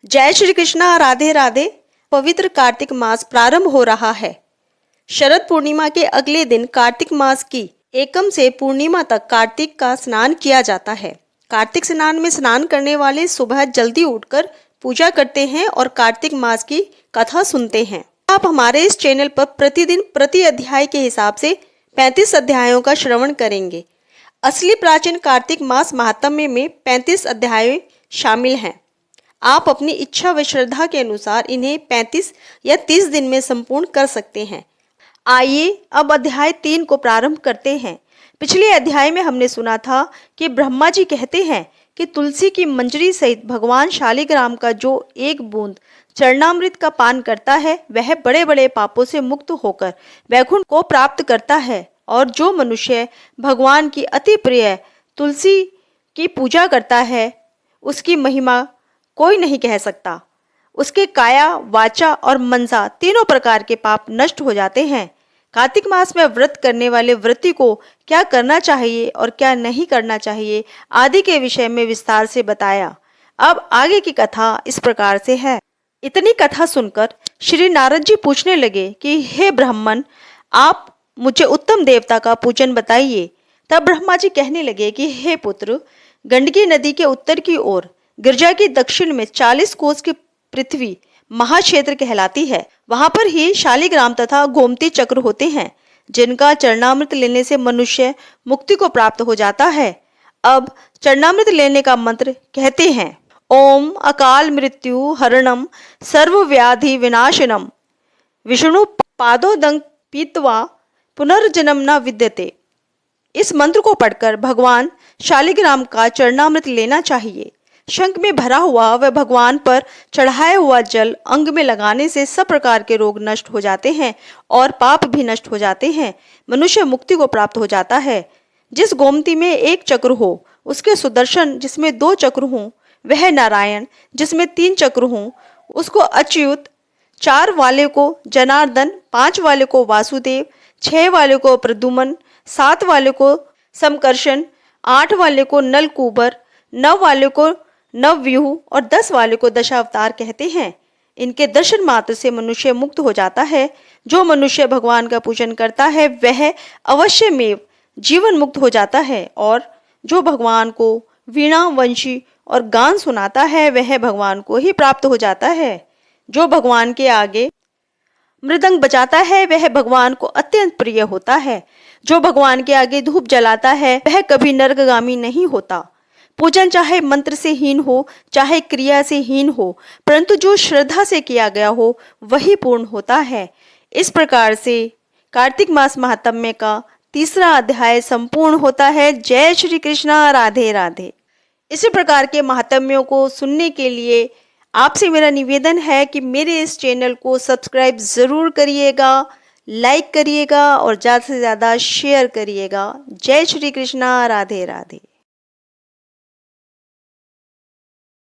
जय श्री कृष्णा, राधे राधे। पवित्र कार्तिक मास प्रारंभ हो रहा है। शरद पूर्णिमा के अगले दिन कार्तिक मास की एकम से पूर्णिमा तक कार्तिक का स्नान किया जाता है। कार्तिक स्नान में स्नान करने वाले सुबह जल्दी उठकर पूजा करते हैं और कार्तिक मास की कथा सुनते हैं। आप हमारे इस चैनल पर प्रतिदिन प्रति अध्याय के हिसाब से 35 अध्यायों का श्रवण करेंगे। असली प्राचीन कार्तिक मास महात्म्य में 35 अध्याय शामिल हैं। आप अपनी इच्छा व श्रद्धा के अनुसार इन्हें 35 या 30 दिन में संपूर्ण कर सकते हैं। आइए अब अध्याय 3 को प्रारंभ करते हैं। पिछले अध्याय में हमने सुना था कि ब्रह्मा जी कहते हैं कि तुलसी की मंजरी सहित भगवान शालिग्राम का जो एक बूंद चरणामृत का पान करता है वह बड़े बड़े पापों से मुक्त होकर वैकुंठ को प्राप्त करता है, और जो मनुष्य भगवान की अति प्रिय तुलसी की पूजा करता है उसकी महिमा कोई नहीं कह सकता। उसके काया, वाचा और मनसा तीनों प्रकार के पाप नष्ट हो जाते हैं। कार्तिक मास में व्रत करने वाले व्रती को क्या करना चाहिए और क्या नहीं करना चाहिए आदि के विषय में विस्तार से बताया। अब आगे की कथा इस प्रकार से है। इतनी कथा सुनकर श्री नारद जी पूछने लगे कि हे ब्राह्मण, आप मुझे उत्तम देवता का पूजन बताइए। तब ब्रह्मा जी कहने लगे कि हे पुत्र, गंडकी नदी के उत्तर की ओर गिरजा की दक्षिण में 40 कोस की पृथ्वी महाक्षेत्र कहलाती है। वहां पर ही शालिग्राम तथा गोमती चक्र होते हैं, जिनका चरणामृत लेने से मनुष्य मुक्ति को प्राप्त हो जाता है। अब चरणामृत लेने का मंत्र कहते हैं। ओम अकाल मृत्यु हरणम सर्व व्याधि विनाशनम विष्णु पादोदंग पीत्वा पुनर्जन्म न विद्यते। इस मंत्र को पढ़कर भगवान शालिग्राम का चरणामृत लेना चाहिए। शंख में भरा हुआ व भगवान पर चढ़ाया हुआ जल अंग में लगाने से सब प्रकार के रोग नष्ट हो जाते हैं और पाप भी नष्ट हो जाते हैं। मनुष्य मुक्ति को प्राप्त हो जाता है। जिस गोमती में एक चक्र हो उसके सुदर्शन, जिसमें 2 चक्र हों वह नारायण, जिसमें 3 चक्र हों उसको अच्युत, 4 वाले को जनार्दन, 5 वाले को वासुदेव, 6 वाले को प्रद्युम्न, 7 वाले को समकर्षण, 8 वाले को नलकूबर, 9 वाले को नवव्यूह और 10 वाले को दशावतार कहते हैं। इनके दर्शन मात्र से मनुष्य मुक्त हो जाता है। जो मनुष्य भगवान का पूजन करता है वह अवश्य में जीवन मुक्त हो जाता है, और जो भगवान को वीणा, वंशी और गान सुनाता है वह भगवान को ही प्राप्त हो जाता है। जो भगवान के आगे मृदंग बजाता है वह भगवान को अत्यंत प्रिय होता है। जो भगवान के आगे धूप जलाता है वह कभी नरकगामी नहीं होता। पूजन चाहे मंत्र से हीन हो चाहे क्रिया से हीन हो, परंतु जो श्रद्धा से किया गया हो वही पूर्ण होता है। इस प्रकार से कार्तिक मास महात्म्य का 3रा अध्याय संपूर्ण होता है। जय श्री कृष्णा, राधे राधे। इसी प्रकार के महात्म्यों को सुनने के लिए आपसे मेरा निवेदन है कि मेरे इस चैनल को सब्सक्राइब जरूर करिएगा, लाइक करिएगा और ज़्यादा से ज़्यादा शेयर करिएगा। जय श्री कृष्णा, राधे राधे।